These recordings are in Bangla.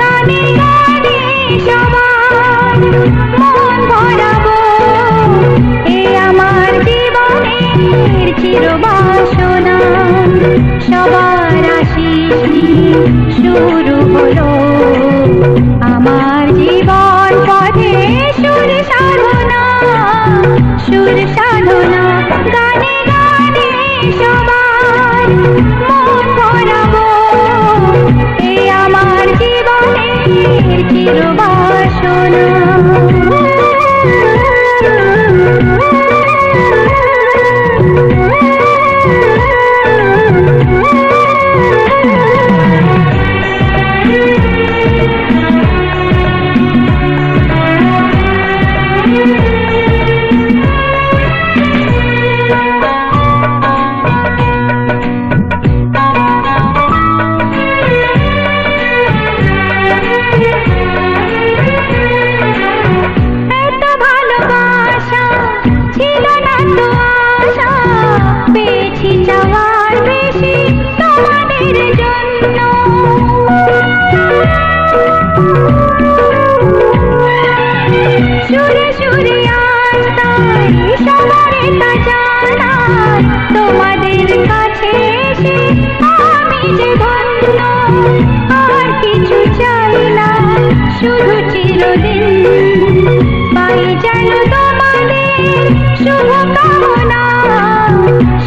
গানে গানে সবার মন ভরাবো, এ আমার জীবনের চিরবাসনা। সবার আশিস নিয়ে শুরু হলো আমার জীবন পথে সুর সাধনা, সুর সাধনা। গানে গানে সবার মন ভরাবো, এ আমার জীবনের চিরবাসনা। তোমাদের কাছে এসে আমি যে ধন্য, আর কিছু চাই না, শুধু চিরদিন পাই যেন তোমাদের শুভকামনা,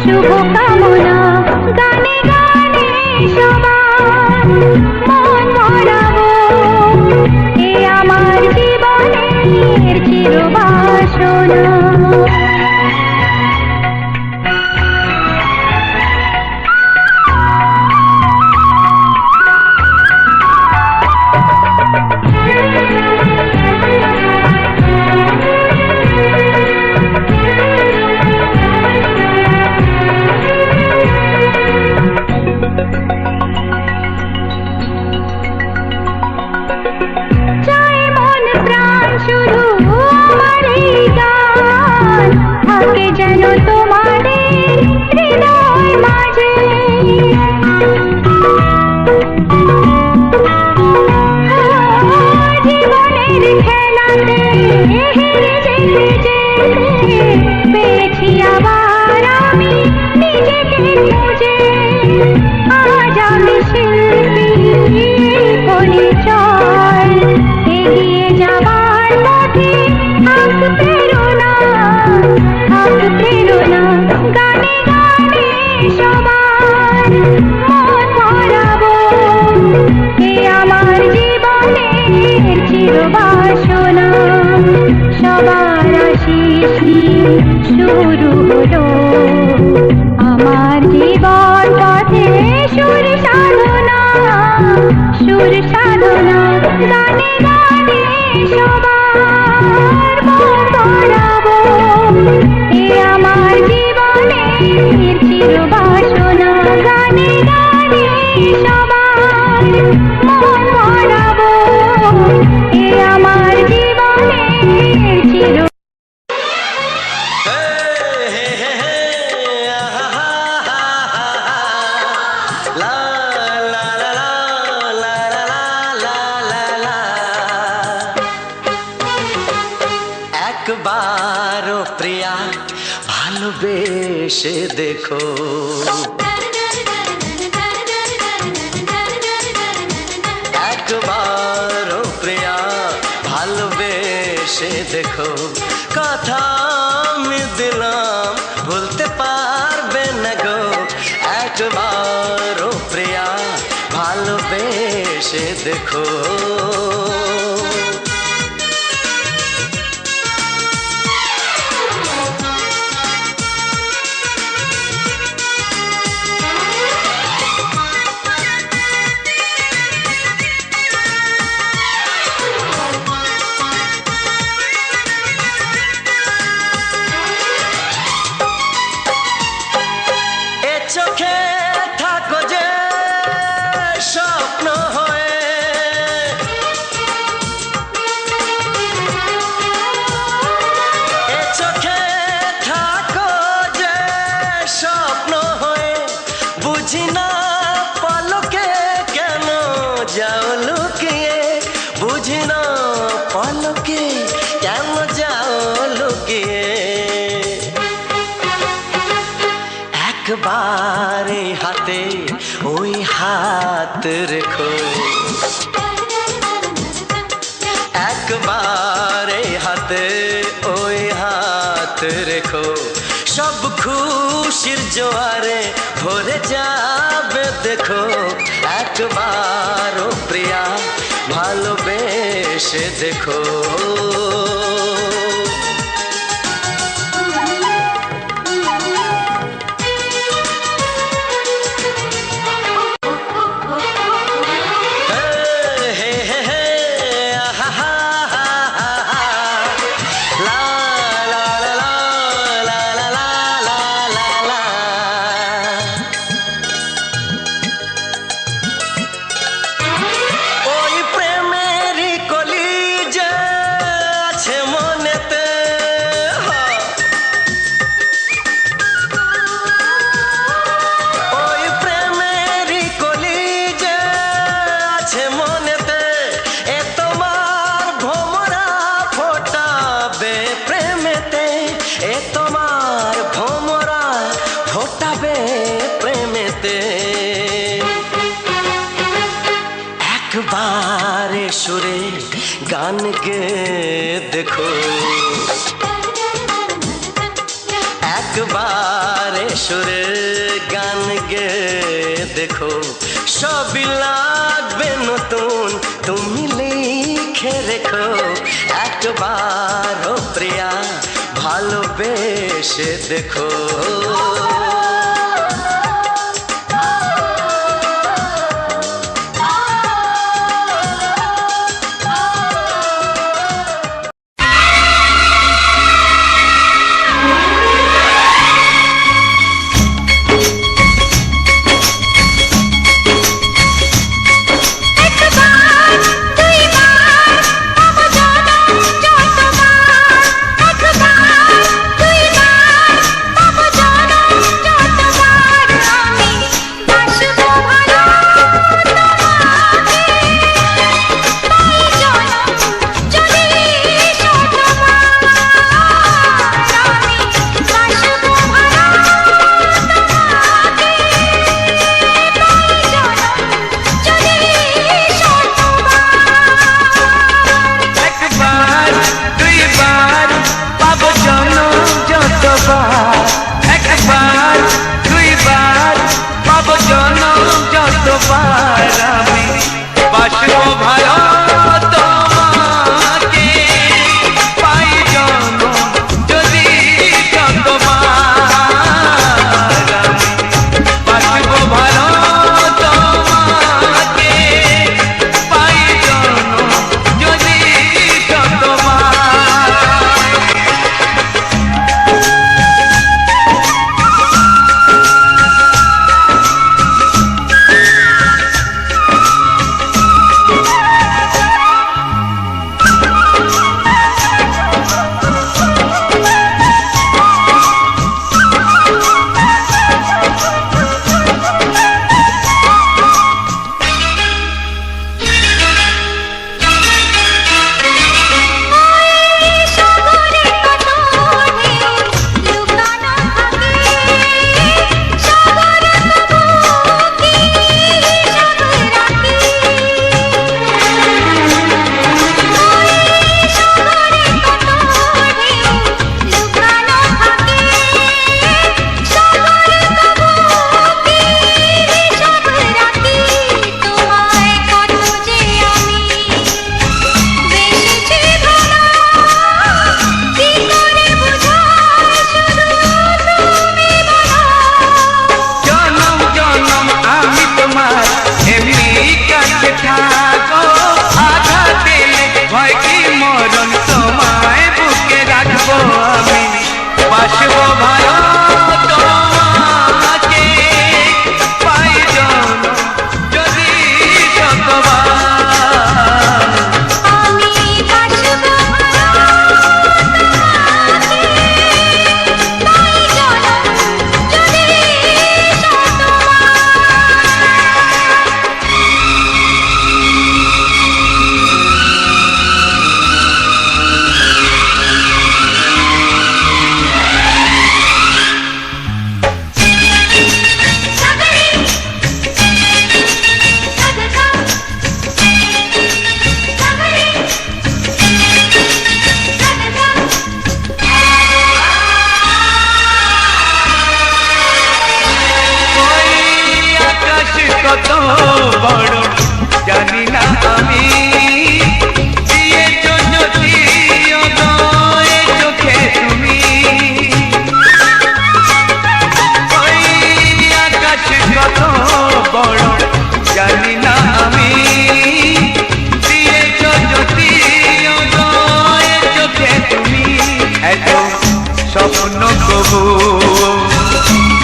শুভকামনা। গানে গানে সবার মন ভরাবো, এ আমার জীবনের চিরবাসনা। শুধু আমার এই গান থাকে যেন তোমাদের হৃদয় মাঝে, জীবনের খেলাতে হেরে যেতে যেতে পেয়েছি আবার আমি নিজেকে খুঁজে। আজ আমি শিল্পী পরিচয়, এগিয়ে যাবার পথে থাক প্রেরণা, থাক প্রেরণা। গানে গানে সবার মন ভরাবো, এ আমার জীবনের চিরবাসনা। সবার আশিস নিয়ে শুরু হলো আমার জীবন পথে সুর সাধনা, সুর সাধনা। গানে গানে সবার মন ভরাবো, এ আমার জীবনের চিরবাসনা। গানে গানে সবার মন ভরাবো, এ আমার জীবনের চির। একবারও প্রিয়া ভালোবেসে দেখো, একবারও প্রিয়া ভালোবেসে দেখো। কথা আমি দিলাম ভুলতে পারবে না গো, একবারও প্রিয়া ভালোবেসে দেখো। চোখে থাকো যে স্বপ্ন হয়ে, পলকে কেন যাও লুকিয়ে একবার এই হাতে ওই হাত রেখো একবার এই হাতে ওই হাত রেখো সব খুশির জোয়ারে ভরে যাবে দেখো একবার ও প্রিয়া ভালোবেসে দেখো একবারে সুরে গান গে দেখো একবারে সুরে গান গে দেখো সবই লাগবে নতুন তুমি লিখে রেখো একবার ও প্রিয়া ভালোবেসে দেখো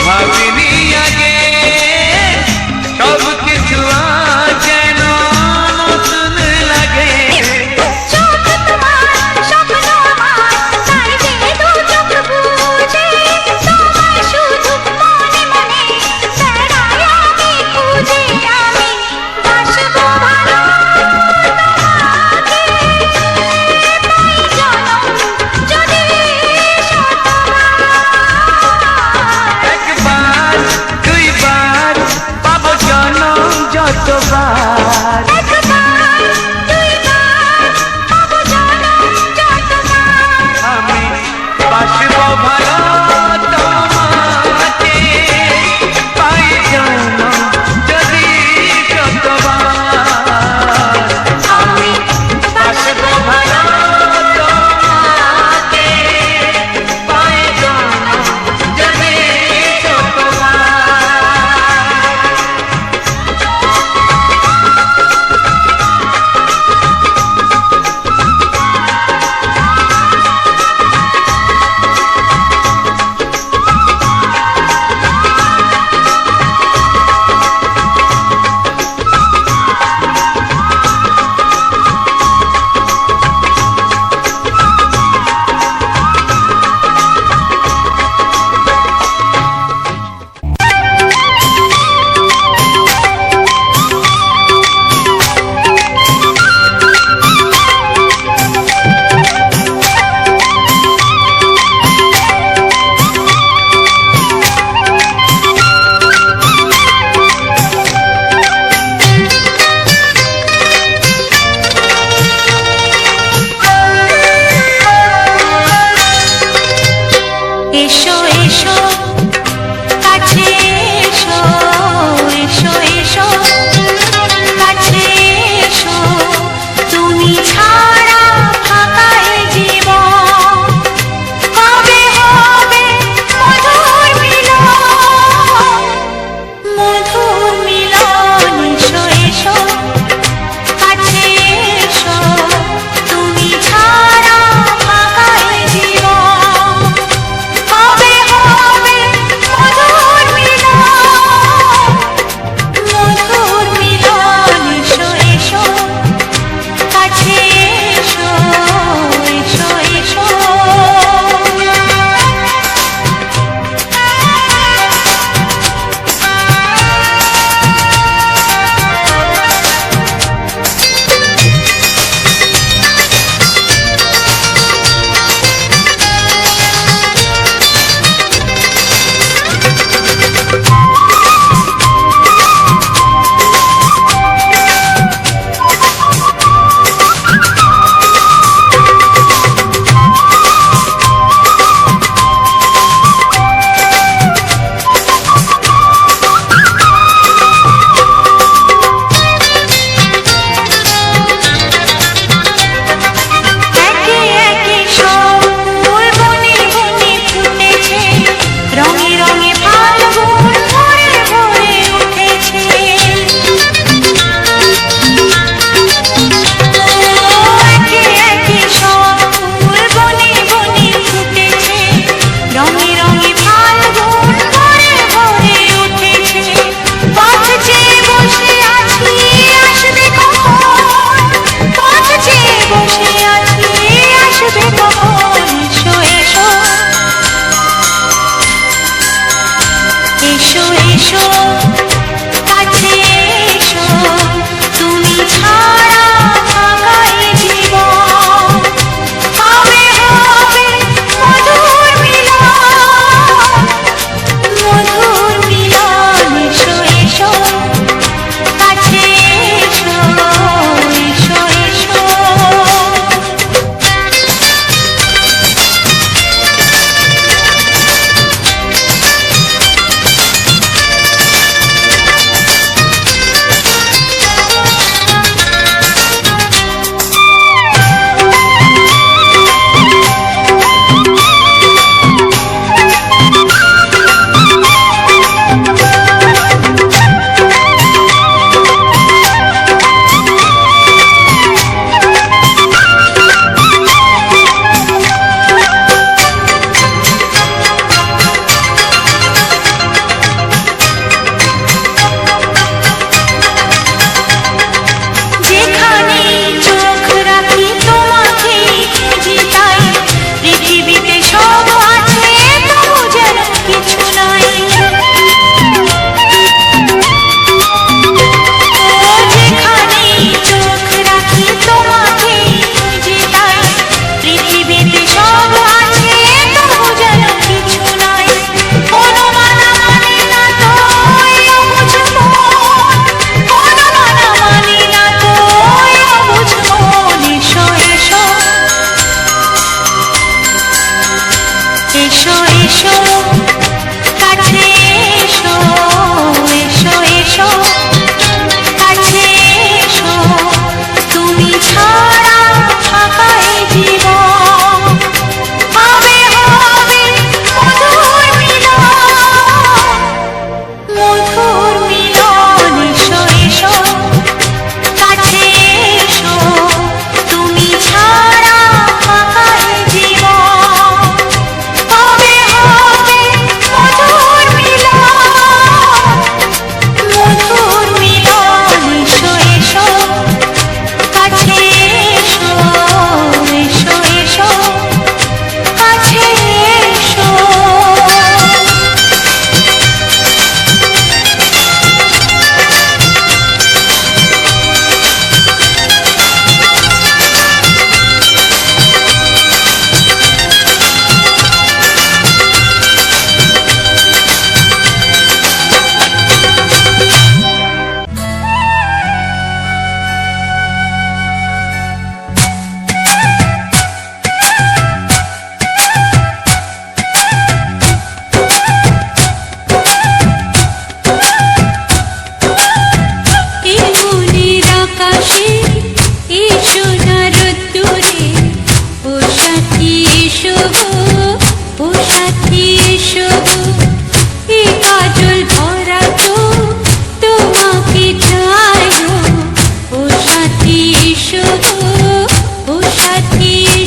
ভাবিনি আগে সব কিছু আজ যেন নতুন লাগে। চোখ তোমার স্বপ্ন আমার, তাই যে দু চোখ বুঝে তোমায় শুধু মনে মনে বেড়াই আমি খুঁজে। আমি বাসবো ভালো তোমাকে, তাই জনম যদি শতবার।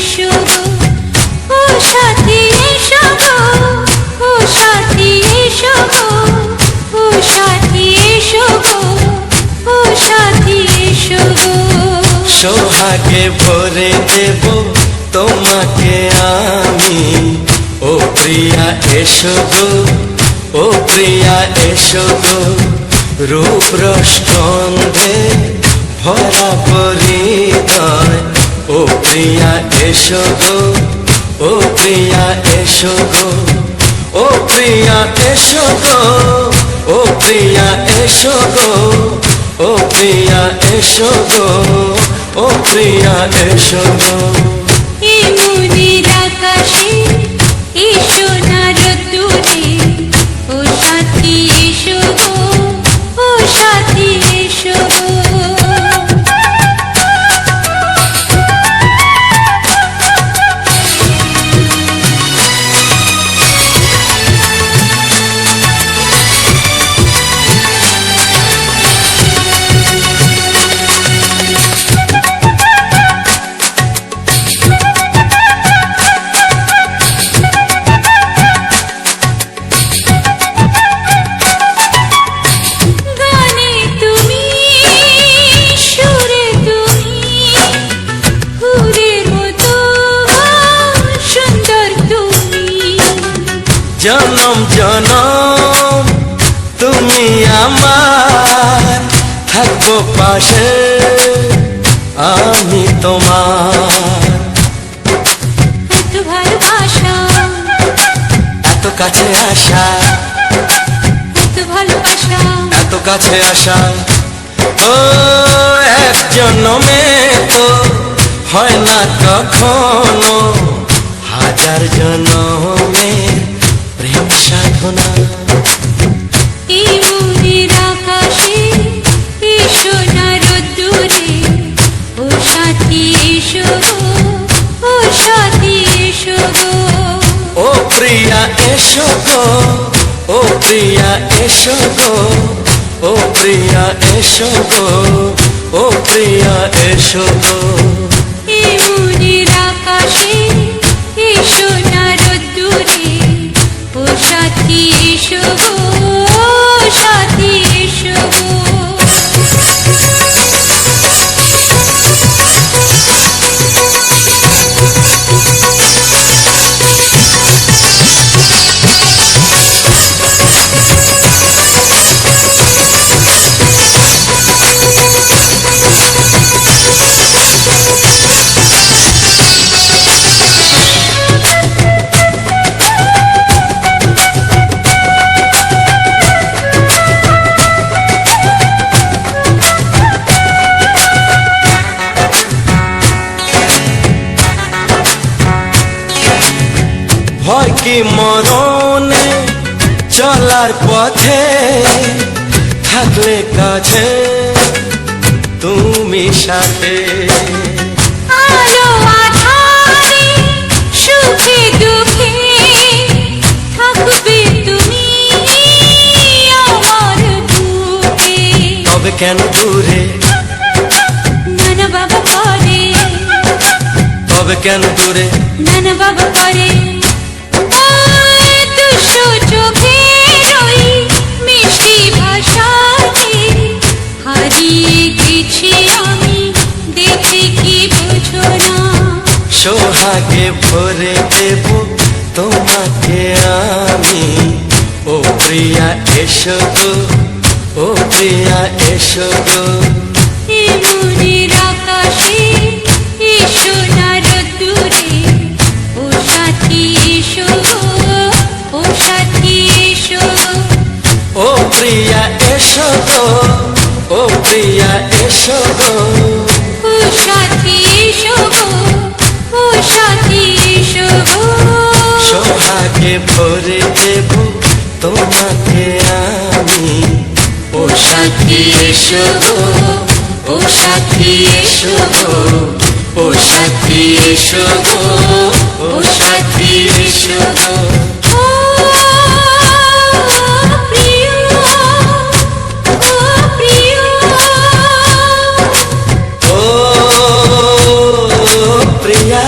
এসো গো ও সাথী এসো গো ও সাথী এসো গো ও সাথী এসো গো ও সাথী এসো গো সোহাগে ভরে দেব তোমাকে আমি ও প্রিয়া এসো গো ও প্রিয়া এসো গো রূপ রসগন্ধে ভরা পরিদয় ও প্রিয়া এসো গো ও প্রিয়া এসো গো ও প্রিয়া এসো গো ও প্রিয়া এসো গো ও প্রিয়া এসো গো ও প্রিয়া এসো গো এই মনের আকাশে এসো না রোদ্দুরে ও সাথী এসো গো ও সাথী এসো গো গানে তুমি সুরে তুমি ফুলের মতো সুন্দর তুমি জনম জনম তুমি আমার থাকবো পাশে আমি তোমার এত ভালোবাসা এত কাছে আসা এত ভালোবাসা এত কাছে আসা ও এক জন্মে তো হয় না কখনো হাজার জন্মের প্রেম সাধনা এই মনের আকাশে এসো না রোদ্দুরে ও সাথী এসো গো ও সাথী এসো গো ও প্রিয়া এসো গো ও প্রিয়া এসো গো ও প্রিয়া এসো গো ও প্রিয়া এসো গো এই মনের আকাশে এসো না রোদ্দুরে ও সাথী এসো গো ও সাথী এসো গো ভয় কি মরণে চলার পথে থাকলে কাছে তুমি সাথে আলো আঁধারে সুখে দুঃখে থাকবে তুমি আমার বুকে তবে কেন দূরে নানা বাবা করে তবে কেন দূরে নানা বাবা করে ওই দুশো চোখের ওই মিষ্টি ভাষাতে হারিয়ে গেছি আমি দেখে কি বোঝো না সোহাগে ভরে দেব তোমাকে আমি ও প্রিয়া এসো গো ও প্রিয়া এসো গো এই মনের আকাশে এসো না রোদ্দুরে ও সাথী এসো গো ও সাথী এসো গো ও প্রিয়া এসো গো ও প্রিয়া এসো গো ও সাথী এসো গো ও সাথী এসো গো সোহাগে ভরে দেব তোমাকে আমি ও সাথী এসো গো ও সাথী এসো গো ও সাথী এসো গো ও সাথী এসো গো ও প্রিয় ও প্রিয় ও প্রিয়া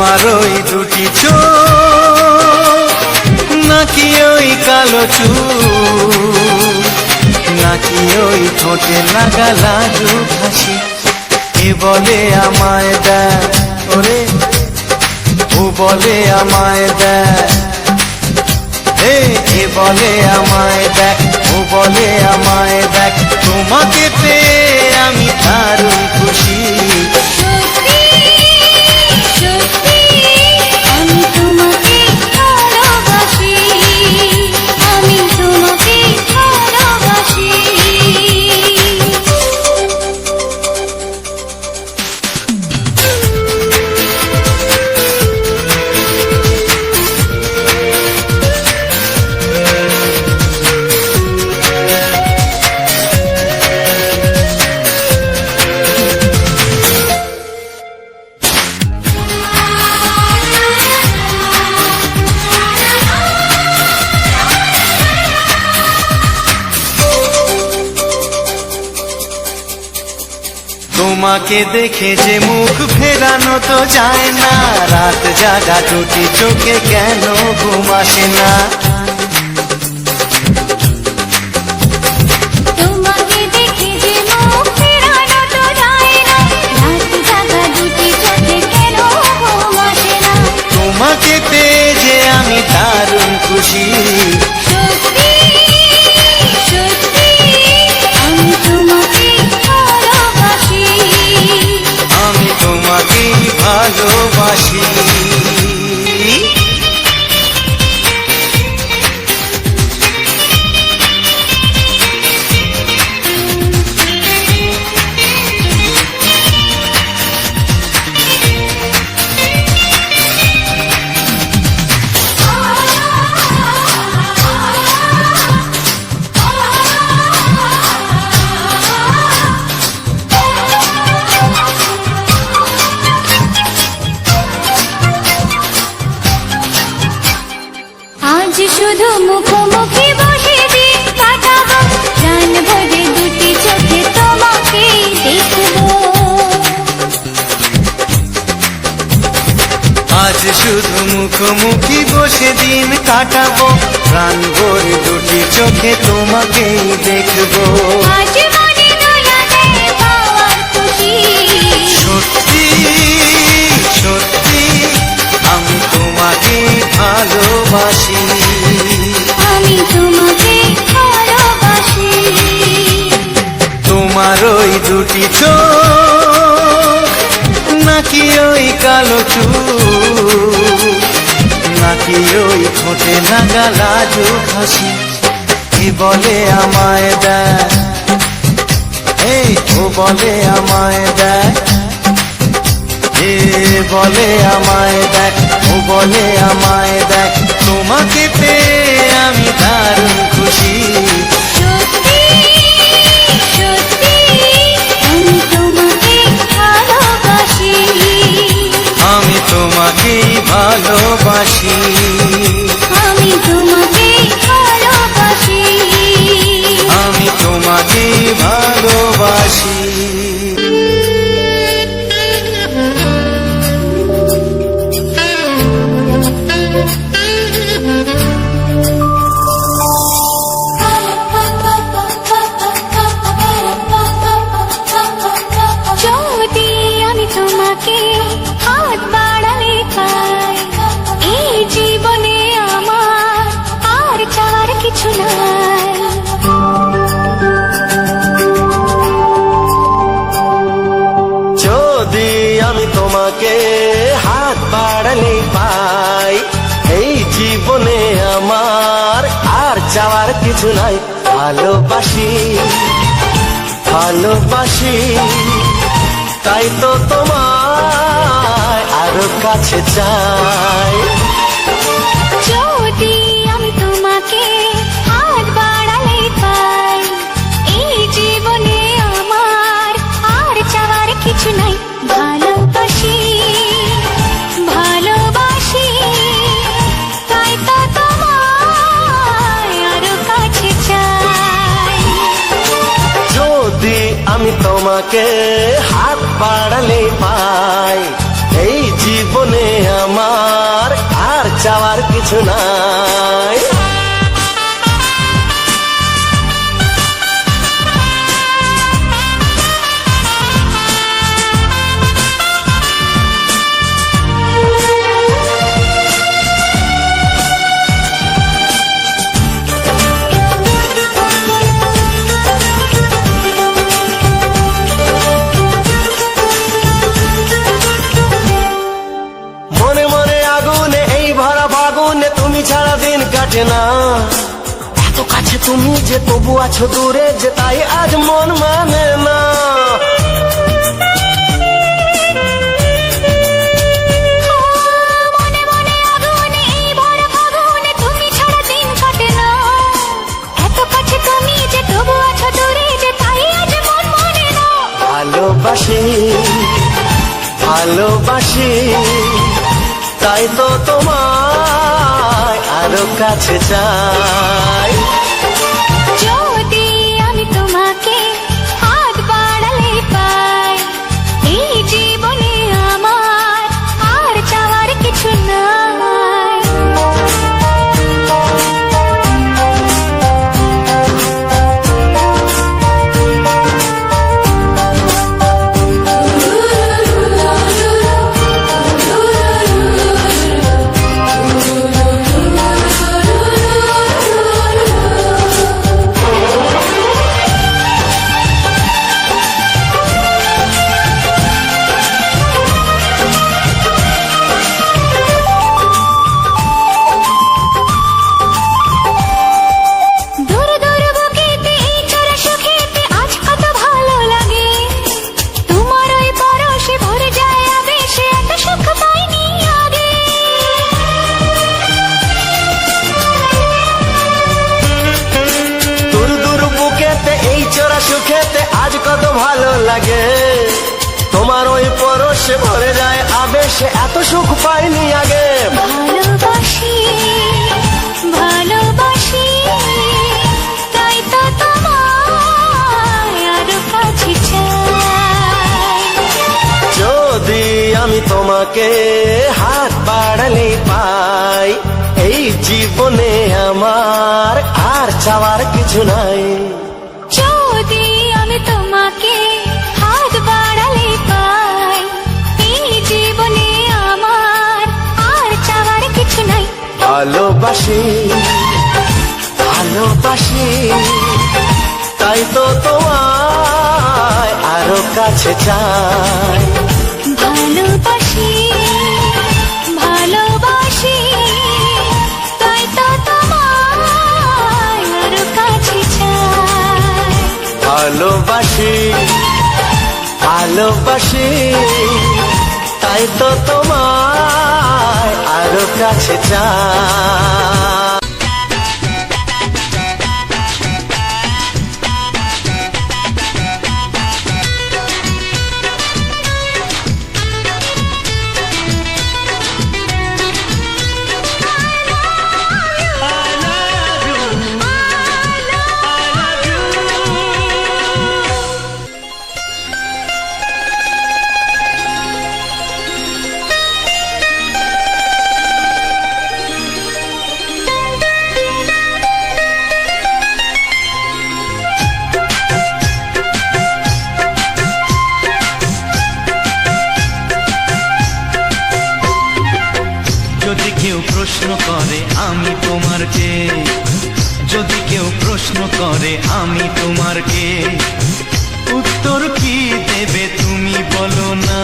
তোমার ওই দুটি চোখ নাকি ওই কালো চুল নাকি ওই ঠোঁটে লাগা লাজুক হাসি এ বলে আমায় দেয় ওরে ও বলে আমায় দেয় এ বলে আমায় দেখ ও বলে আমায় দেখ তোমাকে পেয়ে আমি দারুণ খুশি সত্যি সত্যি আমি তোমাকে ভালোবাসি আমি তোমাকে ভালোবাসি তোমাকে দেখে যে মুখ ফেরানো তো যায় না রাত জাগা দুটি চোখে কেন ঘুম আসে না তোমাকে দেখে যে মুখ ফেরানো তো যায় না রাত জাগা দুটি চোখে কেন ঘুম আসে না তোমাকে পেয়ে যে আমি দারুণ খুশি সত্যি সত্যি আমি তোমাকে ভালোবাসি আমি তোমাকেই ভালোবাসি আজ শুধু মুখোমুখি বসে দিন কাটাবো প্রাণ ভরে দুটি চোখে তোমাকে দেখবো আজ শুধু মুখোমুখি বসে দিন কাটাবো প্রাণ ভরে দুটি চোখে তোমাকেই দেখবো আজ মনে দোলাতে পাওয়ার খুশি সত্যি সত্যি আমি তোমাকেই ভালোবাসি আমি তোমাকে ভালোবাসি তোমার ওই দুটি চোখ নাকি ওই কালো চুল নাকি ওই ঠোঁটে লাগা লাজুক হাসি এ বলে আমায় দেয় এই ও বলে আমায় দেয় এ বলে আমায় দেখ ও বলে আমায় দেখ তোমাকে পেয়ে আমি দারুণ খুশি সত্যি সত্যি আমি তোমাকে ভালোবাসি আমি তোমাকেই ভালোবাসি আমি তোমাকে ভালোবাসি আমি তোমাকেই ভালোবাসি যদি আমি তোমাকে হাত বাড়ালে পাই এই জীবনে আমার আর চাওয়ার কিছু নাই যদি আমি তোমাকে হাত বাড়ালে পাই এই জীবনে আমার আর চাওয়ার কিছু নাই ভালোবাসি ভালোবাসি তাই তো তোমায় আরো কাছে চাই যদি আমি তোমাকে হাত বাড়ালে পাই এই জীবনে আমার আর চাওয়ার কিছু নাই ভালোবাসি ভালোবাসি তাই তো তোমায় আরো কাছে চাই যদি আমি তোমাকে হাত বাড়ালে পাই এই জীবনে আমার আর চাওয়ার কিছু নাই। মনে মনে আগুনে এই ভরা ফাগুনে তুমি ছাড়া দিন কাটে না। এত কাছে তুমি যে তবু আছো দূরে যে তাই আজ মন মানে না। মনে মনে আগুনে এই ভরা ফাগুনে তুমি ছাড়া দিন কাটে না। এত কাছে তুমি যে তবু আছো দূরে যে তাই আজ মন মানে না। ভালোবাসি ভালোবাসি তাই তো তোমায় আরো কাছে চাই। যদি আমি তোমাকে হাত বাড়ালে পাই, এই জীবনে আমার আর চাওয়ার কিছু নাই। দূর দূর বুকেতে এই চোরা সুখেতে আজ কত ভালো লাগে। তোমার ওই পরশে ভরে যায় আবেশে, এত সুখ পাইনি আগে। দূর দূর বুকেতে এই চোরা সুখেতে আজ কত ভালো লাগে। তোমার ওই পরশে ভরে যায় আবেশে, এত সুখ পাইনি আগে। ভালোবাসি ভালোবাসি তাই তো তোমায় আরো কাছে চাই। যদি আমি তোমাকে হাত বাড়ালে পাই, এই জীবনে আমার আর চাওয়ার কিছু নাই। যদি আমি তোমাকে হাত বাড়ালে পাই, এই জীবনে আমার আর চাওয়ার কিছু নাই। ভালোবাসি ভালোবাসি তাই তো তোমায় আরো কাছে চাই। ভালোবাসি ভালোবাসি তাই তো তোমায় আরো কাছে চাই। ভালোবাসি ভালোবাসি তাই তো তোমায় আরো কাছে চাই। যদি কেউ প্রশ্ন করে আমি তোমার কে, যদি কেউ প্রশ্ন করে আমি তোমার কে, উত্তর কি দেবে তুমি বলো না।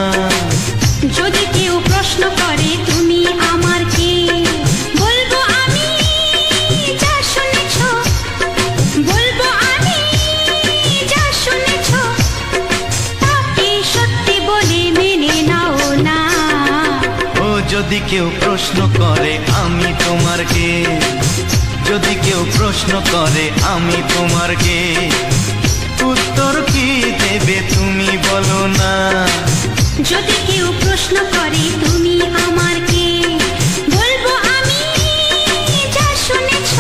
যদি কেউ প্রশ্ন করে তুমি আমার কে, বলবো আমি যা শুনেছ, বলবো আমি যা শুনেছ, তাকে সত্যি বলে মেনে নাও না। ও যদি কেউ প্রশ্ন করে আমি তোমার কে, যদি কেউ প্রশ্ন করে আমি তোমার কে, উত্তর কি দেবে তুমি বলো না। যদি কেউ প্রশ্ন করে তুমি আমার কে, বলবো আমি যা শুনেছ,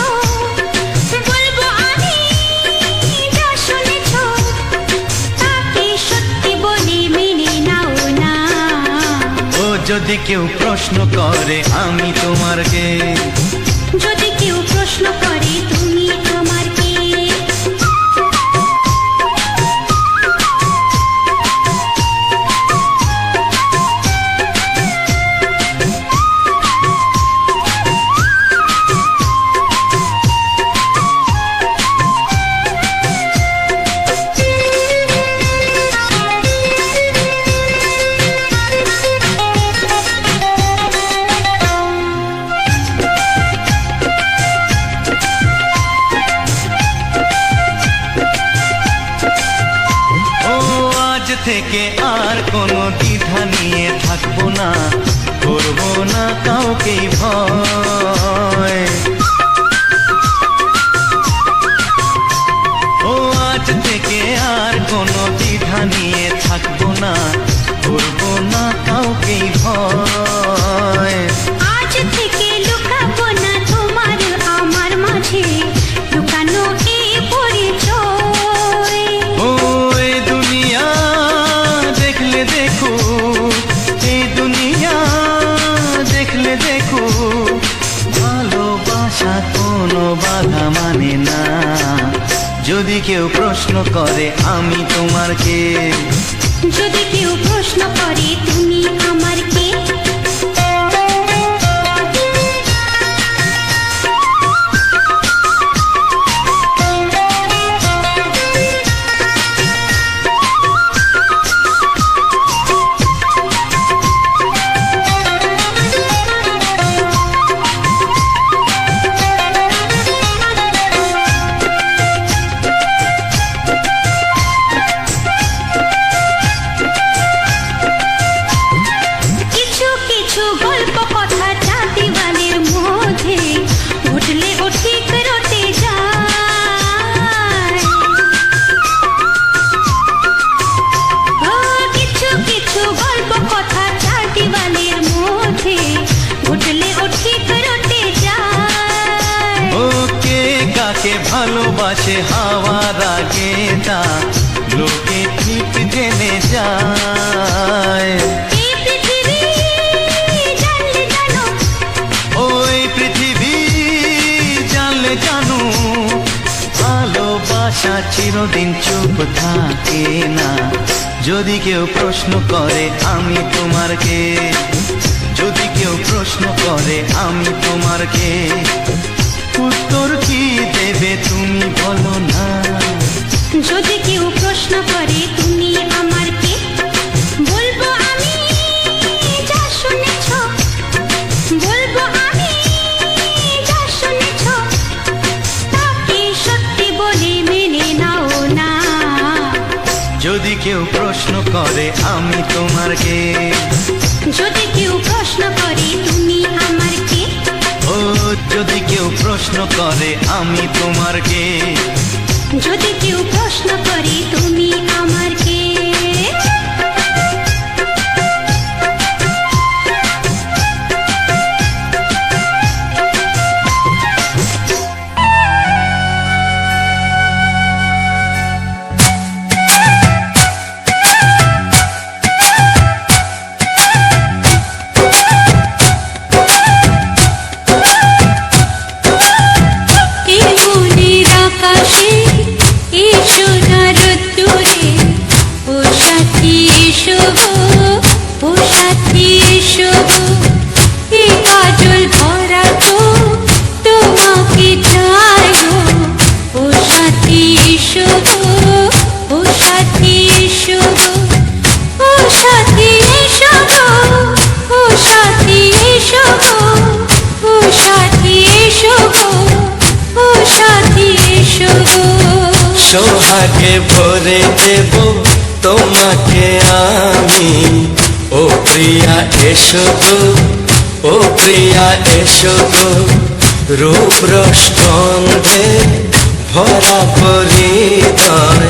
বলবো আমি যা শুনেছ, তাকে সত্যি বলে মেনে নাও না। যদি কেউ প্রশ্ন করে আমি তোমার কে, যদি কেউ প্রশ্ন করে তুমি আমার কে। থেকে আর কোনো দ্বিধা নিয়ে থাকবো না, করবো না কাউকেই ভয়। ও আজ থেকে আর কোনো দ্বিধা নিয়ে থাকবো না, করবো না কাউকেই ভয়। আজ থেকে লুকাবো না তোমার আমার মাঝে লুকানো এই পরিচয়। ও এই দুনিয়া দেখলে দেখো, এই দুনিয়া দেখলে দেখো, ভালোবাসা কোনো বাধা মানে না। যদি কেউ প্রশ্ন করে আমি তোমার কে, যদি কেউ প্রশ্ন করে তুমি আমার কে। ভালোবাসে হাওয়ার আগে তা লোকে ঠিক জেনে যায়। ওই পৃথিবী জানলে জানো, ভালোবাসা চিরদিন চুপ থাকে না। যদি কেউ প্রশ্ন করে আমি তোমার কে, যদি কেউ প্রশ্ন করে আমি তোমার কে, উত্তর কি দেবে তুমি বলো না। যদি কেউ প্রশ্ন করে তুমি আমার কে, বলবো আমি যা শুনেছ, বলবো আমি যা শুনেছ, তাকে সত্যি বলে মেনে নাও না। যদি কেউ প্রশ্ন করে আমি তোমার কে, যদি কেউ প্রশ্ন করে তুমি আমার কে। ও যদি কেউ প্রশ্ন করে আমি তোমার কে, যদি কেউ প্রশ্ন করে তুমি আমার কে। সোহাগে ভরে দেব তোমাকে আমি, ও প্রিয়া এসো গো, ও প্রিয়া এসো গো। রূপ রস গন্ধে ভরা পরিদয়,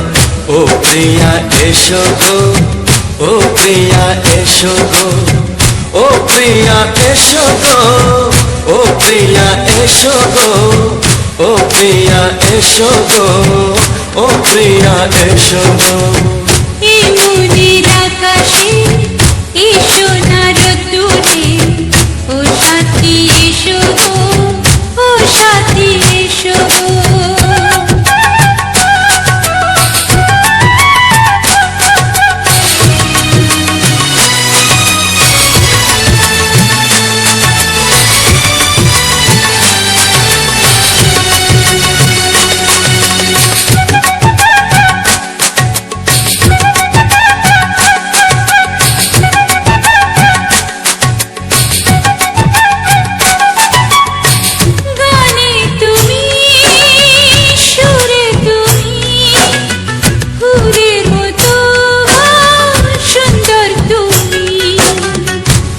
ও প্রিয়া এসো গো, ও প্রিয়া এসো গো, ও প্রিয়া এসো গো, ও প্রিয়া এসো গো, ও প্রিয়া এসো গো, ও প্রিয়া এসো গো। এই মনের আকাশে এই সোনার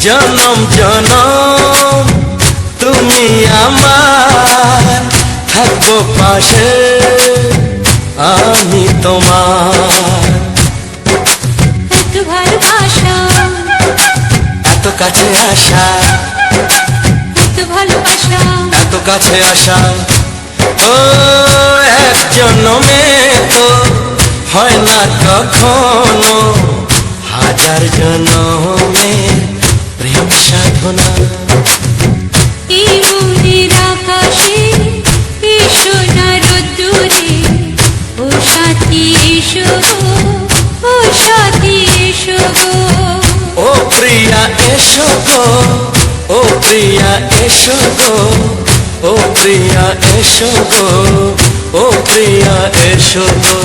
জনম জনম তুমি আমার, থাকবো পাশে আমি তোমার। এত ভালোবাসা, এত কাছে আসা, এত ভালোবাসা, এত কাছে আসা, ও এক জন্মে তো হয় না কখনো, হাজার জন্মে প্রেম সাধনা। এই মনের আকাশে এই সোনার রোদ্দুরে, ও সাথী এসো গো, ও সাথী এসো গো। ও প্রিয়া এসো গো, ও প্রিয়া এসো গো, ও প্রিয়া এসো গো, ও প্রিয়া এসো গো।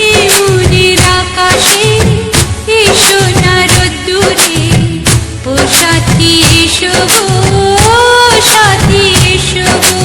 এই মনের আকাশে এই সোনার রোদ্দুরে, ও সাথী এসো গো, ও সাথী এসো গো।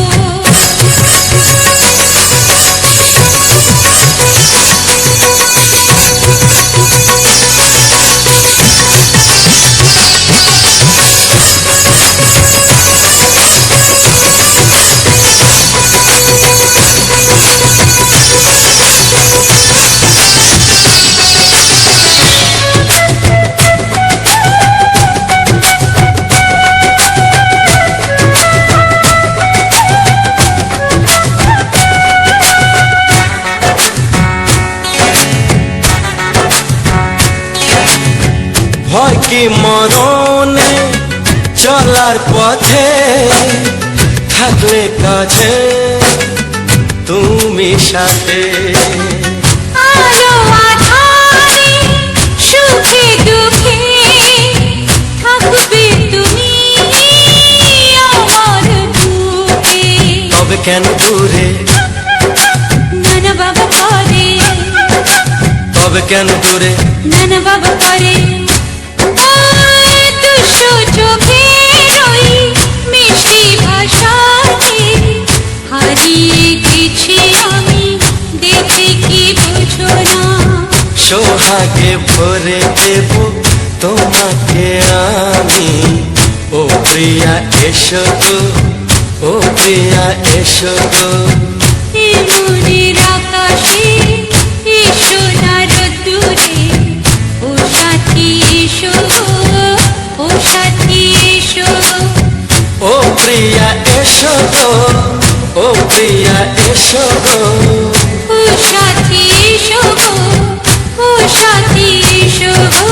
ভয় কি মরণে চলার পথে, থাকলে কাছে তুমি সাথে। আলো আঁধারে সুখে দুঃখে থাকবে তুমি আমার বুকে। তবে কেন দূরে, নানা বাবা করে, তবে কেন দূরে, নানা বাবা করে। ওই দুশো চোখের ওই মিষ্টি ভাষাতে হারিয়ে গেছি আমি, দেখে কি বুঝো না। সোহাগে ভরে দেব তোমাকে আমি, ও প্রিয়া এসো গো, ও প্রিয়া এসো গো। এই মনের আকাশে এই সোনার রোদ্দুরে, ও সাথী এসো গো, ও সাথী এসো গো। ও প্রিয়া এসো গো, ও প্রিয়া এসো গো। ও সাথী এসো গো, ও সাথী এসো গো।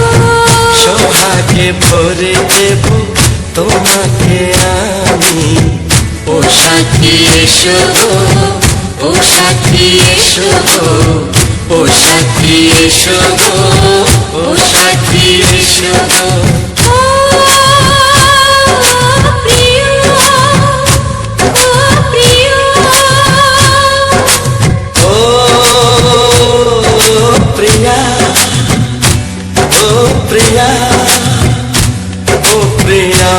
সোহাগে ভরে দেব তোমাকে আমি, ও সাথী এসো গো, ও সাথী এসো গো, ও সাথী এসো গো, ও সাথী এসো গো। ও প্রিয়, ও প্রিয়, ও প্রিয়া, ও প্রিয়া, ও প্রিয়া।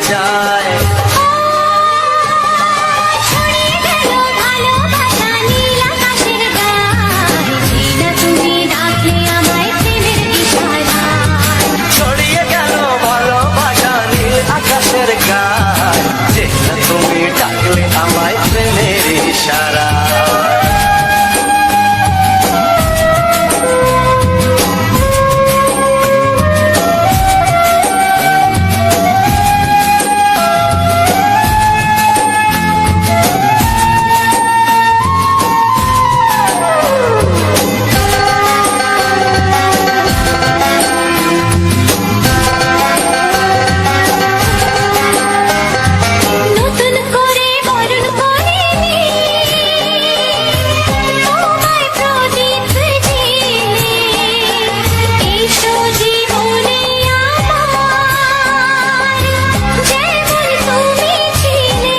চায়। ছড়িয়ে গেল ভালোবাসা নীল আকাশের গায়ে, যেই না তুমি ডাকলে আমায় প্রেমের ইশারায়। ছড়িয়ে গেল ভালোবাসা নীল আকাশের গায়, যে না তুমি ডাকলে আমায় প্রেমের ইশারা। নতুন করে বরণ করিনি তোমায় প্রদীপ জেলে, এসো জীবনে আমার যেমন তুমি ছিলে।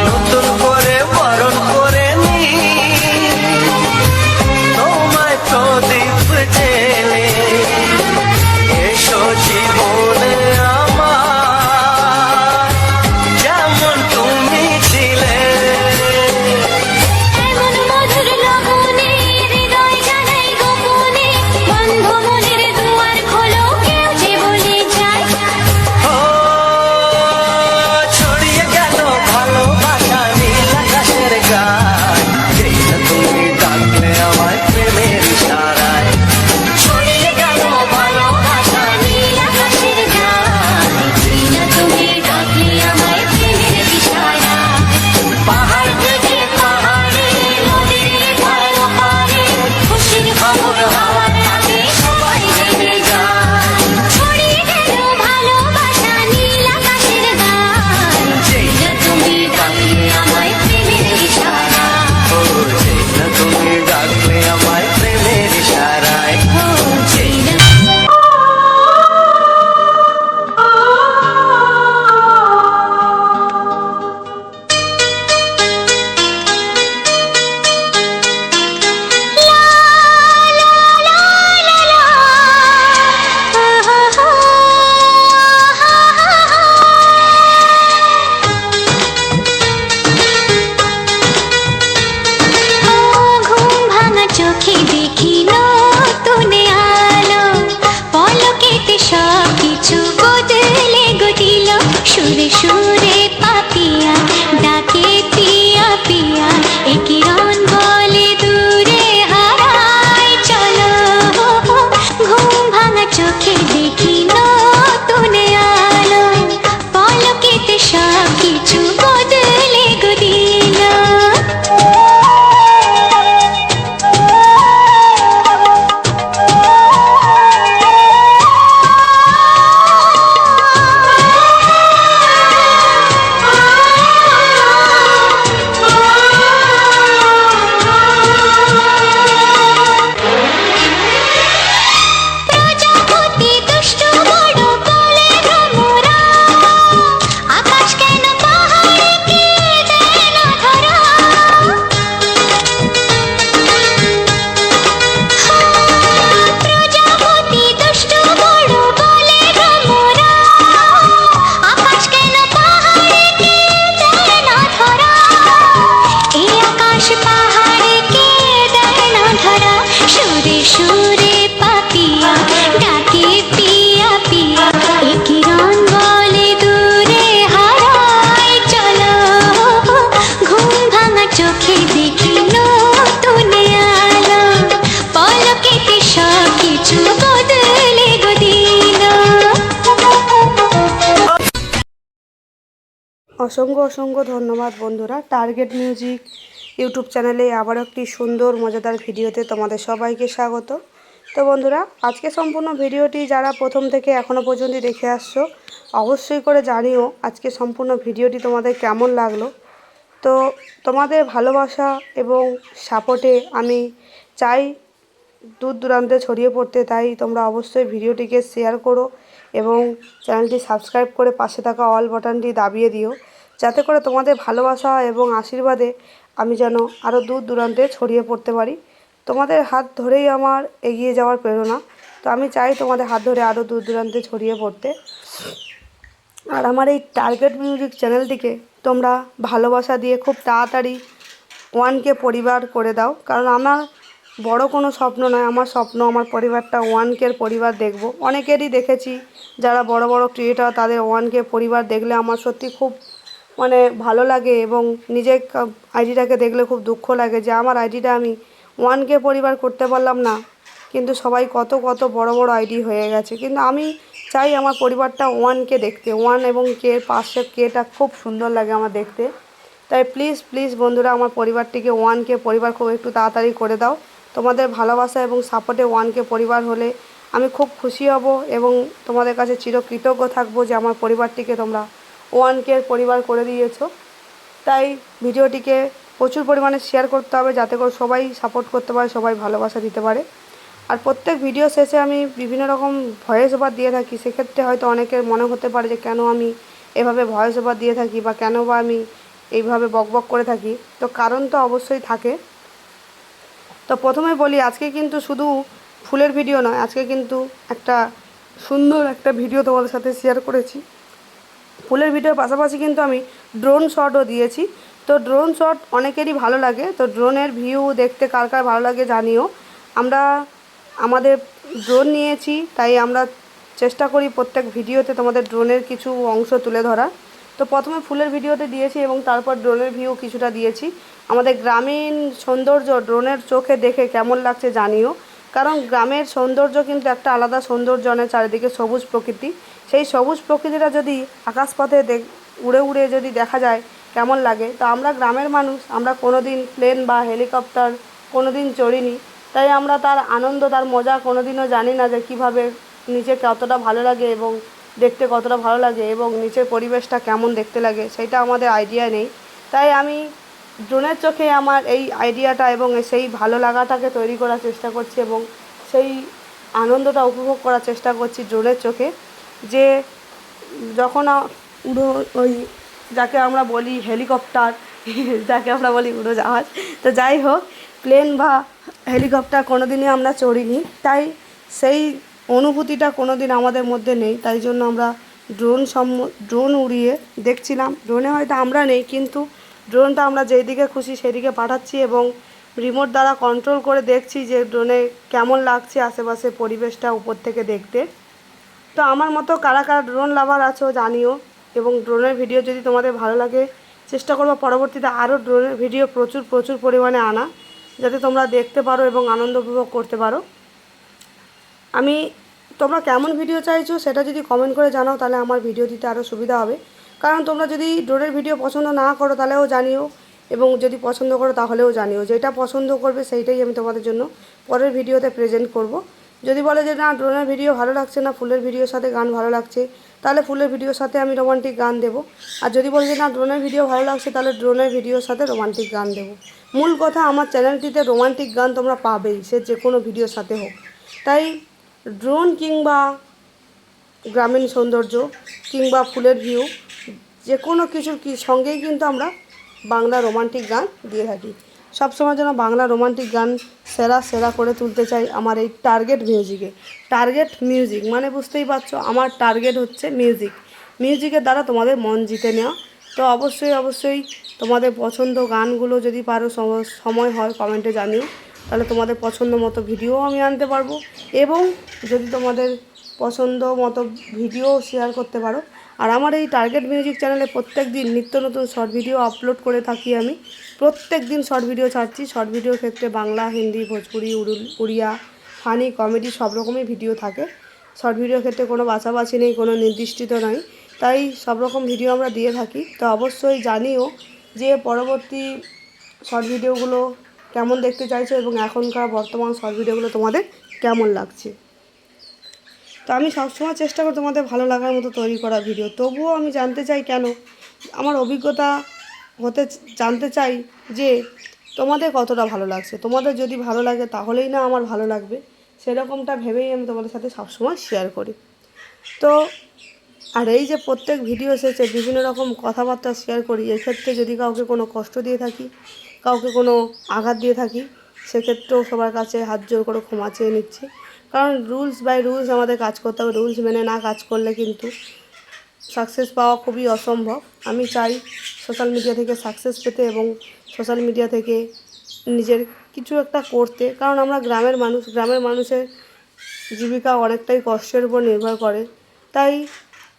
নতুন করে বরণ করে নি তোমায় প্রদীপ জেলে, এসো জীবনে আমার যেমন তুমি ছিলে। এমন মধুর লগনে হৃদয় জানাই গোপনে, বন্ধ মনের দুয়ার খোলো কেউ যে বলে যায়। ও ছড়িয়ে গেল ভালোবাসা নীল আকাশের গায়, যেই না তুমি ডাকলে আমায় প্রেমের ইশারায়। ছড়িয়ে গেল ভালোবাসা নীল আকাশের গায়ে, যেই না তুমি ডাকলে আমায় প্রেমের ইশারায়। পাহাড় থেকে পাহাড়ে নদীর ধার পারে, খুশির খবর হওয়ার আগে সবাই জেনে যায়। ছড়িয়ে গেল ভালোবাসা নীল আকাশের গায়ে, যেই যেই না তুমি ডাকলে আমায় প্রেমের ইশারায়। ও যেই না তুমি ডাকলে আমায় প্রেমের ইশারায়। ও যেই না ঘুম ভাঙা চোখে দেখি নতুন আলো, পলকেতে সব কিছু বদলে গো দিল। সুরে সুরে পাপিয়া ডাকে পিয়া পিয়া, এ কিরণ বলে দূরে হারায় চলো। ঘুম ভাঙা চোখে দেখি নতুন আলো, পলকেতে সব কিছু বদলে গো দিল। প্রজাপতি দুষ্ট বড় বলে ভ্রমরা, আকাশ কেন পাহাড়কে দেয় না ধরা। প্রজাপতি দুষ্ট বড় বলে ভ্রমরা, আকাশ কেন পাহাড়কে দেয় না ধরা। এই আকাশ পাহাড়কে দেয় না ধরা। সুরে সুরে পাপিয়া ডাকে পিয়া পিয়া, এ কিরণ বলে দূরে হারায় চলো। ঘুম ভাঙা চোখে দেখি নতুন আলো, পলকেতে সব কিছু বদলে গো দিল। অসংখ্য অসংখ্য ধন্যবাদ বন্ধুরা। টার্গেট মিউজিক ইউটিউব চ্যানেলে আবার একটি সুন্দর মজাদার ভিডিওতে তোমাদের সবাইকে স্বাগত। তো বন্ধুরা, আজকে সম্পূর্ণ ভিডিওটি যারা প্রথম থেকে এখনও পর্যন্ত দেখে আসছো অবশ্যই করে জানিও আজকে সম্পূর্ণ ভিডিওটি তোমাদের কেমন লাগলো। তো তোমাদের ভালোবাসা এবং সাপোর্টে আমি চাই দূর দূরান্তে ছড়িয়ে পড়তে, তাই তোমরা অবশ্যই ভিডিওটিকে শেয়ার করো এবং চ্যানেলটি সাবস্ক্রাইব করে পাশে থাকা অল বাটনটি দাবিয়ে দিও, যাতে করে তোমাদের ভালোবাসা এবং আশীর্বাদে আমি যেন আরও দূর দূরান্তে ছড়িয়ে পড়তে পারি। তোমাদের হাত ধরেই আমার এগিয়ে যাওয়ার প্রেরণা। তো আমি চাই তোমাদের হাত ধরে আরও দূর দূরান্তে ছড়িয়ে পড়তে। আর আমার এই টার্গেট মিউজিক চ্যানেলটিকে তোমরা ভালোবাসা দিয়ে খুব তাড়াতাড়ি 1K পরিবার করে দাও, কারণ আমার বড় কোনো স্বপ্ন নয়, আমার স্বপ্ন আমার পরিবারটা 1K পরিবার দেখব। অনেকেরই দেখেছি যারা বড় বড় ক্রিয়েটর, তাদের 1K পরিবার দেখলে আমার সত্যি খুব মানে ভালো লাগে, এবং নিজের আইডিটাকে দেখলে খুব দুঃখ লাগে যে আমার আইডিটা আমি 1K পরিবার করতে পারলাম না, কিন্তু সবাই কত কত বড় বড় আইডি হয়ে গেছে। কিন্তু আমি চাই আমার পরিবারটা 1K দেখতে, 1 এবং কে পাশে কেটা খুব সুন্দর লাগে আমার দেখতে। তাই প্লিজ প্লিজ বন্ধুরা, আমার পরিবারটিকে 1K পরিবার খুব একটু তাড়াতাড়ি করে দাও। তোমাদের ভালোবাসা এবং সাপোর্টে 1K পরিবার হলে আমি খুব খুশি হব এবং তোমাদের কাছে চিরকৃতজ্ঞ থাকবো যে আমার পরিবারটিকে তোমরা 1K পরিবার করে দিয়েছো। তাই ভিডিওটিকে প্রচুর পরিমাণে শেয়ার করতে হবে, যাতে করে সবাই সাপোর্ট করতে পারে, সবাই ভালোবাসা দিতে পারে। আর প্রত্যেক ভিডিও শেষে আমি বিভিন্ন রকম ভয়েস ওভার দিয়ে থাকি। সেক্ষেত্রে হয়তো অনেকের মনে হতে পারে যে কেন আমি এভাবে ভয়েস ওভার দিয়ে থাকি বা কেন বা আমি এইভাবে বকবক করে থাকি। তো কারণ তো অবশ্যই থাকে। তো প্রথমে বলি, আজকে কিন্তু শুধু ফুলের ভিডিও নয়, আজকে কিন্তু একটা সুন্দর একটা ভিডিও তোমাদের সাথে শেয়ার করেছি। ফুলের ভিডিওর পাশাপাশি কিন্তু আমি ড্রোন শটও দিয়েছি। তো ড্রোন শট অনেকেরই ভালো লাগে, তো ড্রোনের ভিউ দেখতে কার কার ভালো লাগে জানিও। আমরা আমাদের ড্রোন নিয়েছি, তাই আমরা চেষ্টা করি প্রত্যেক ভিডিওতে তোমাদের ড্রোনের কিছু অংশ তুলে ধরা। তো প্রথমে ফুলের ভিডিওতে দিয়েছি এবং তারপর ড্রোনের ভিউ কিছুটা দিয়েছি। আমাদের গ্রামীণ সৌন্দর্য ড্রোনের চোখে দেখে কেমন লাগছে জানিও, কারণ গ্রামের সৌন্দর্য কিন্তু একটা আলাদা সৌন্দর্য, অনেক চারিদিকে সবুজ প্রকৃতি। সেই সবুজ প্রকৃতিটা যদি আকাশপথে উড়ে উড়ে যদি দেখা যায় কেমন লাগে। তো আমরা গ্রামের মানুষ, আমরা কোনো দিন প্লেন বা হেলিকপ্টার কোনো দিন চড়িনি, তাই আমরা তার আনন্দ তার মজা কোনো দিনও জানি না যে কীভাবে নিচে কতটা ভালো লাগে এবং দেখতে কতটা ভালো লাগে এবং নিচের পরিবেশটা কেমন দেখতে লাগে, সেটা আমাদের আইডিয়া নেই। তাই আমি ড্রোনের চোখে আমার এই আইডিয়াটা এবং সেই ভালো লাগাটাকে তৈরি করার চেষ্টা করছি এবং সেই আনন্দটা উপভোগ করার চেষ্টা করছি ড্রোনের চোখে। যে যখন ওই যাকে আমরা বলি হেলিকপ্টার, যাকে আমরা বলি উড়োজাহাজ, তো যাই হোক, প্লেন বা হেলিকপ্টার কোনো দিনই আমরা চড়িনি, তাই সেই অনুভূতিটা কোনো দিন আমাদের মধ্যে নেই। তাই জন্য আমরা ড্রোন উড়িয়ে দেখছিলাম। ড্রোনে হয়তো আমরা নেই, কিন্তু ড্রোনটা আমরা যেই দিকে খুশি সেদিকে পাঠাচ্ছি এবং রিমোট দ্বারা কন্ট্রোল করে দেখছি যে ড্রোনে কেমন লাগছে আশেপাশে পরিবেশটা উপর থেকে দেখতে। তো আমার মতো কারা কারা ড্রোন লাভার আছো জানিও, এবং ড্রোনের ভিডিও যদি তোমাদের ভালো লাগে চেষ্টা করবো পরবর্তীতে আরও ড্রোনের ভিডিও প্রচুর পরিমাণে আনা, যাতে তোমরা দেখতে পারো এবং আনন্দ উপভোগ করতে পারো। তোমরা কেমন ভিডিও চাইছো সেটা যদি কমেন্ট করে জানাও, তাহলে আমার ভিডিও দিতে আরও সুবিধা হবে। কারণ তোমরা যদি ড্রোনের ভিডিও পছন্দ না করো তাহলেও জানিও, এবং যদি পছন্দ করো তাহলেও জানিও। যেটা পছন্দ করবে সেইটাই আমি তোমাদের জন্য পরের ভিডিওতে প্রেজেন্ট করব। যদি বলে যে না ড্রোনের ভিডিও ভালো লাগছে না, ফুলের ভিডিওর সাথে গান ভালো লাগছে, তাহলে ফুলের ভিডিওর সাথে আমি রোমান্টিক গান দেবো। আর যদি বলে যে না ড্রোনের ভিডিও ভালো লাগছে, তাহলে ড্রোনের ভিডিওর সাথে রোমান্টিক গান দেবো। মূল কথা, আমার চ্যানেলটিতে রোমান্টিক গান তোমরা পাবেই, সে যে কোনো ভিডিওর সাথে হোক। তাই ড্রোন কিংবা গ্রামীণ সৌন্দর্য কিংবা ফুলের ভিউ, যে কোনো কিছুর সঙ্গেই কিন্তু আমরা বাংলা রোমান্টিক গান দিয়ে থাকি। সবসময় যেন বাংলা রোমান্টিক গান সেরা করে তুলতে চাই আমার এই টার্গেট মিউজিকে। টার্গেট মিউজিক মানে বুঝতেই পারছো, আমার টার্গেট হচ্ছে মিউজিকের দ্বারা তোমাদের মন জিতে নেওয়া। তো অবশ্যই তোমাদের পছন্দ গানগুলো যদি পারো সময় হয় কমেন্টে জানিও, তাহলে তোমাদের পছন্দ মতো ভিডিও আমি আনতে পারবো, এবং যদি তোমাদের পছন্দ মতো ভিডিও শেয়ার করতে পারো। আর আমার এই টার্গেট মিউজিক চ্যানেলে প্রত্যেক দিন নিত্য নতুন শর্ট ভিডিও আপলোড করে থাকি। আমি প্রত্যেক দিন শর্ট ভিডিও ছাড়ছি। শর্ট ভিডিওর ক্ষেত্রে বাংলা, হিন্দি, ভোজপুরি, উড়িয়া, ফানি, কমেডি সব রকমই ভিডিও থাকে। শর্ট ভিডিওর ক্ষেত্রে কোনো বাছাবাছি নেই, কোনো নির্দিষ্ট নয়, তাই সব রকম ভিডিও আমরা দিয়ে থাকি। তো অবশ্যই জানিও যে পরবর্তী শর্ট ভিডিওগুলো কেমন দেখতে চাইছো এবং এখনকার বর্তমান শর্ট ভিডিওগুলো তোমাদের কেমন লাগছে। তো আমি সবসময় চেষ্টা করি তোমাদের ভালো লাগার মতো তৈরি করা ভিডিও। তবুও আমি জানতে চাই কেন, আমার অভিজ্ঞতা জানতে চাই যে তোমাদের কতটা ভালো লাগছে। তোমাদের যদি ভালো লাগে তাহলেই না আমার ভালো লাগবে, সেরকমটা ভেবেই আমি তোমাদের সাথে সবসময় শেয়ার করি। তো আর এই যে প্রত্যেক ভিডিও শেষে বিভিন্ন রকম কথাবার্তা শেয়ার করি, এক্ষেত্রে যদি কাউকে কোনো কষ্ট দিয়ে থাকি, কাউকে কোনো আঘাত দিয়ে থাকি, সেক্ষেত্রেও সবার কাছে হাত জোর করে ক্ষমা চেয়ে নিচ্ছি। কারণ রুলস বাই রুলস আমাদের কাজ করতে হবে, রুলস মেনে না কাজ করলে কিন্তু সাকসেস পাওয়া খুবই অসম্ভব। আমি চাই সোশ্যাল মিডিয়া থেকে সাকসেস পেতে এবং সোশ্যাল মিডিয়া থেকে নিজের কিছু একটা করতে, কারণ আমরা গ্রামের মানুষ, গ্রামের মানুষের জীবিকা অনেকটাই কষ্টের উপর নির্ভর করে। তাই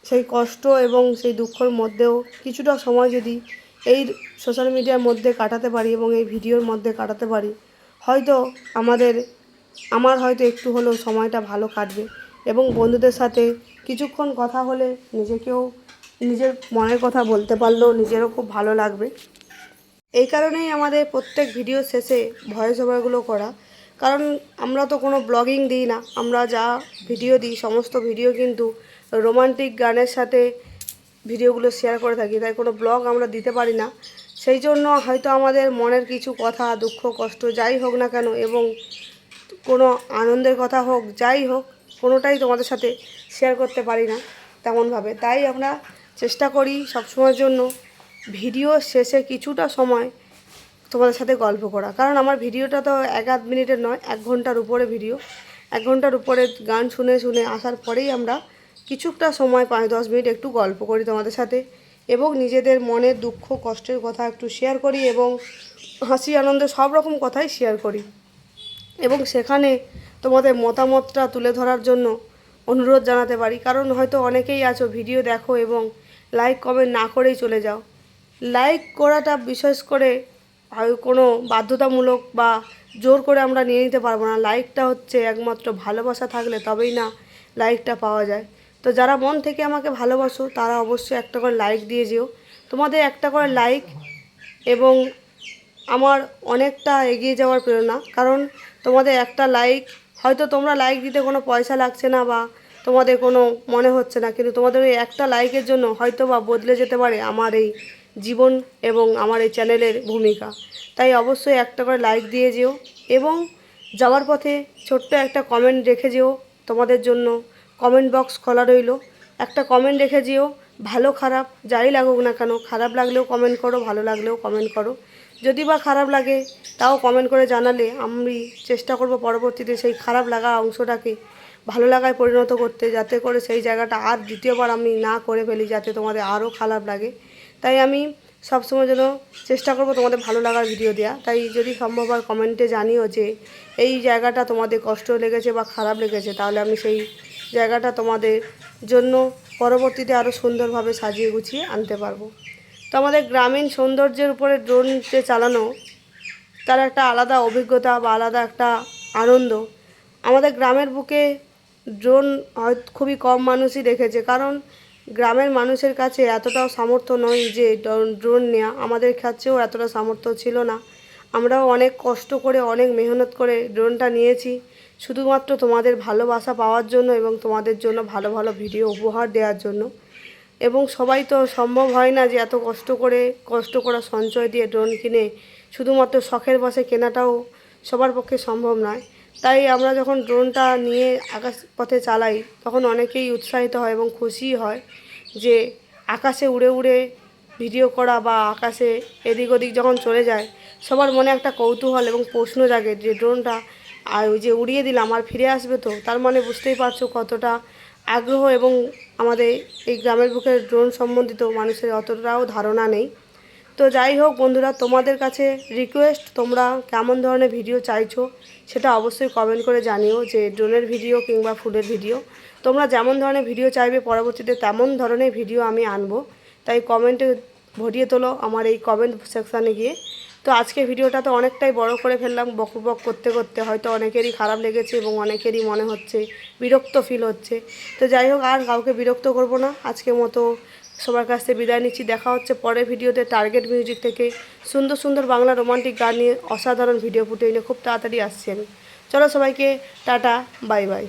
সেই কষ্ট এবং সেই দুঃখের মধ্যেও কিছুটা সময় যদি এই সোশ্যাল মিডিয়ার মধ্যে কাটাতে পারি এবং এই ভিডিওর মধ্যে কাটাতে পারি, হয়তো আমার হয়তো একটু হলেও সময়টা ভালো কাটবে এবং বন্ধুদের সাথে কিছুক্ষণ কথা হলে নিজেকেও নিজের মনের কথা বলতে পারলেও নিজেরও খুব ভালো লাগবে। এই কারণেই আমাদের প্রত্যেক ভিডিও শেষে ভয়েস ওভারগুলো করা, কারণ আমরা তো কোনো ব্লগিং দিই না, আমরা যা ভিডিও দিই সমস্ত ভিডিও কিন্তু রোমান্টিক গানের সাথে ভিডিওগুলো শেয়ার করে থাকি, তাই কোনো ব্লগ আমরা দিতে পারি না। সেই জন্য হয়তো আমাদের মনের কিছু কথা, দুঃখ কষ্ট যাই হোক না কেন এবং কোনো আনন্দের কথা হোক, যাই হোক, কোনোটাই তোমাদের সাথে শেয়ার করতে পারি না তেমনভাবে। তাই আমরা চেষ্টা করি সবসময়ের জন্য ভিডিও শেষে কিছুটা সময় তোমাদের সাথে গল্প করা, কারণ আমার ভিডিওটা তো 1-8 মিনিটের নয়, 1 ঘন্টার উপরে ভিডিও। 1 ঘন্টার উপরে গান শুনে শুনে আসার পরেই আমরা কিছুটা সময় 5-10 মিনিট একটু গল্প করি তোমাদের সাথে এবং নিজেদের মনের দুঃখ কষ্টের কথা একটু শেয়ার করি এবং হাসি আনন্দে সব রকম কথাই শেয়ার করি এবং সেখানে তোমাদের মতামতটা তুলে ধরার জন্য অনুরোধ জানাতে পারি। কারণ হয়তো অনেকেই আছো ভিডিও দেখো এবং লাইক কমেন্ট না করেই চলে যাও। লাইক করাটা বিশেষ করে কোনো বাধ্যতামূলক বা জোর করে আমরা নিয়ে নিতে পারবো না। লাইকটা হচ্ছে একমাত্র ভালোবাসা থাকলে তবেই না লাইকটা পাওয়া যায়। তো যারা মন থেকে আমাকে ভালোবাসো তারা অবশ্যই একটা করে লাইক দিয়ে যেও। তোমাদের একটা করে লাইক এবং আমার অনেকটা এগিয়ে যাওয়ার প্রেরণা, কারণ তোমাদের একটা লাইক, হয়তো তোমরা লাইক দিতে কোনো পয়সা লাগছে না বা তোমাদের কোনো মনে হচ্ছে না, কিন্তু তোমাদের ওই একটা লাইকের জন্য হয়তো বা বদলে যেতে পারে আমার এই জীবন এবং আমার এই চ্যানেলের ভূমিকা। তাই অবশ্যই একটা করে লাইক দিয়ে যেও এবং যাওয়ার পথে ছোট্ট একটা কমেন্ট রেখে যেও। তোমাদের জন্য কমেন্ট বক্স খোলা রইল, একটা কমেন্ট রেখে যেও। ভালো খারাপ যাই লাগুক না কেন, খারাপ লাগলেও কমেন্ট করো, ভালো লাগলেও কমেন্ট করো। যদি বা খারাপ লাগে তাও কমেন্ট করে জানালে আমি চেষ্টা করব পরবর্তীতে সেই খারাপ লাগা অংশটাকে ভালো লাগায় পরিণত করতে, যাতে করে সেই জায়গাটা আর দ্বিতীয়বার আমি না করে ফেলি, যাতে তোমাদের আরও খারাপ লাগে। তাই আমি সবসময় যেন চেষ্টা করব তোমাদের ভালো লাগার ভিডিও দেওয়া। তাই যদি সম্ভব হয় কমেন্টে জানিও যে এই জায়গাটা তোমাদের কষ্ট লেগেছে বা খারাপ লেগেছে, তাহলে আমি সেই জায়গাটা তোমাদের জন্য পরবর্তীতে আরও সুন্দরভাবে সাজিয়ে গুছিয়ে আনতে পারবো। তো আমাদের গ্রামীণ সৌন্দর্যের উপরে ড্রোন যে চালানো, তার একটা আলাদা অভিজ্ঞতা বা আলাদা একটা আনন্দ। আমাদের গ্রামের বুকে ড্রোন হয়তো খুবই কম মানুষই দেখেছে, কারণ গ্রামের মানুষের কাছে এতটাও সামর্থ্য নয় যে ড্রোন নেওয়া, আমাদের কাছেও এতটা সামর্থ্য ছিল না। আমরাও অনেক কষ্ট করে অনেক মেহনত করে ড্রোনটা নিয়েছি শুধুমাত্র তোমাদের ভালোবাসা পাওয়ার জন্য এবং তোমাদের জন্য ভালো ভালো ভিডিও উপহার দেওয়ার জন্য। এবং সবাই তো সম্ভব হয় না যে এত কষ্ট করা সঞ্চয় দিয়ে ড্রোন কিনে শুধুমাত্র শখের বশে কেনাটাও সবার পক্ষে সম্ভব নয়। তাই আমরা যখন ড্রোনটা নিয়ে আকাশ পথে চালাই তখন অনেকেই উৎসাহিত হয় এবং খুশি হয় যে আকাশে উড়ে উড়ে ভিডিও করা বা আকাশে এদিক ওদিক যখন চলে যায় সবার মনে একটা কৌতূহল এবং প্রশ্ন জাগে যে ড্রোনটা আর ওই যে উড়িয়ে দিলাম আর ফিরে আসবে তো। তার মানে বুঝতেই পারছো কতটা আগ্রহ এবং আমাদের এই গ্রামের বুকের ড্রোন সম্বন্ধিত মানুষের অতটাও ধারণা নেই। তো যাই হোক বন্ধুরা, তোমাদের কাছে রিকোয়েস্ট, তোমরা কেমন ধরনের ভিডিও চাইছো সেটা অবশ্যই কমেন্ট করে জানিও, যে ড্রোনের ভিডিও কিংবা ফুলের ভিডিও। তোমরা যেমন ধরনের ভিডিও চাইবে পরবর্তীতে তেমন ধরনের ভিডিও আমি আনবো। তাই কমেন্টে ভরিয়ে তোলো আমার এই কমেন্ট সেকশানে গিয়ে। তো আজকে ভিডিওটা তো অনেকটাই বড় করে ফেললাম, বক করতে করতে হয়তো অনেকেরই খারাপ লেগেছে এবং অনেকেরই মনে হচ্ছে বিরক্ত ফিল হচ্ছে। তো যাই হোক, আর কাউকে বিরক্ত করব না, আজকের মতো সবার কাছ থেকে বিদায় নিচ্ছি। দেখা হচ্ছে পরের ভিডিওতে টার্গেট মিউজিক থেকে সুন্দর সুন্দর বাংলা রোমান্টিক গান নিয়ে অসাধারণ ভিডিও ফুটে এনে খুব তাড়াতাড়ি আসছি আমি। চলো সবাইকে টাটা, বাই বাই।